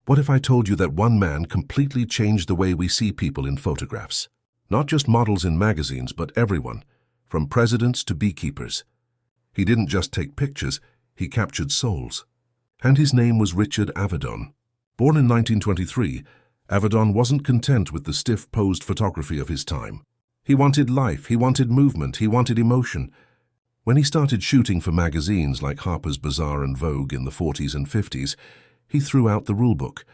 What if I told you that one man completely changed the way we see people in photographs? Not just models in magazines, but everyone, from presidents to beekeepers. He didn't just take pictures, he captured souls. And his name was Richard Avedon. Born in 1923, Avedon wasn't content with the stiff-posed photography of his time. He wanted life, he wanted movement, he wanted emotion. When he started shooting for magazines like Harper's Bazaar and Vogue in the 40s and 50s, he threw out the rulebook.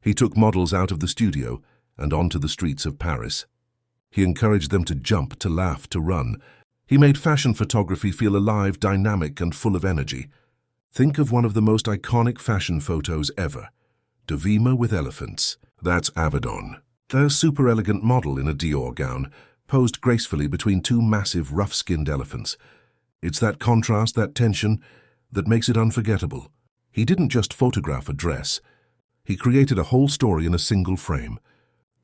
He took models out of the studio and onto the streets of Paris. He encouraged them to jump, to laugh, to run. He made fashion photography feel alive, dynamic, and full of energy. Think of one of the most iconic fashion photos ever. Dovima with elephants. That's Avedon. The super elegant model in a Dior gown, posed gracefully between two massive, rough-skinned elephants. It's that contrast, that tension, that makes it unforgettable. He didn't just photograph a dress. He created a whole story in a single frame.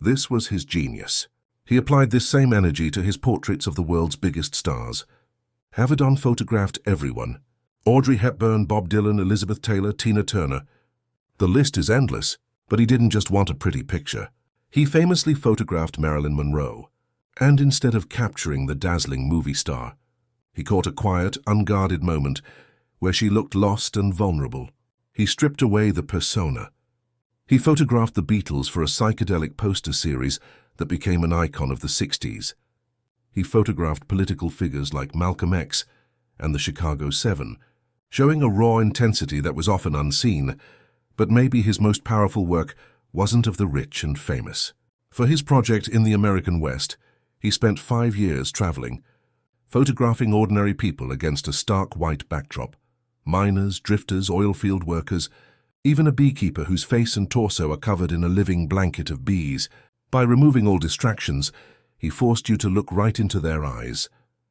This was his genius. He applied this same energy to his portraits of the world's biggest stars. Avedon photographed everyone. Audrey Hepburn, Bob Dylan, Elizabeth Taylor, Tina Turner. The list is endless, but he didn't just want a pretty picture. He famously photographed Marilyn Monroe. And instead of capturing the dazzling movie star, he caught a quiet, unguarded moment where she looked lost and vulnerable. He stripped away the persona. He photographed the Beatles for a psychedelic poster series that became an icon of the 60s. He photographed political figures like Malcolm X and the Chicago 7, showing a raw intensity that was often unseen, but maybe his most powerful work wasn't of the rich and famous. For his project in the American West, he spent 5 years traveling, photographing ordinary people against a stark white backdrop. Miners, drifters, oilfield workers, even a beekeeper whose face and torso are covered in a living blanket of bees. By removing all distractions, he forced you to look right into their eyes,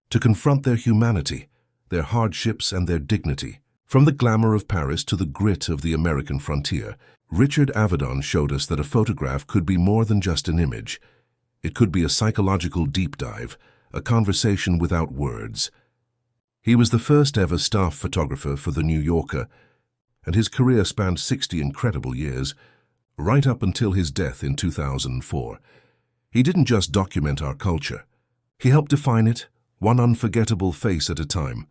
to confront their humanity, their hardships and their dignity. From the glamour of Paris to the grit of the American frontier, Richard Avedon showed us that a photograph could be more than just an image. It could be a psychological deep dive, a conversation without words. He was the first ever staff photographer for The New Yorker, and his career spanned 60 incredible years, right up until his death in 2004. He didn't just document our culture. He helped define it, one unforgettable face at a time.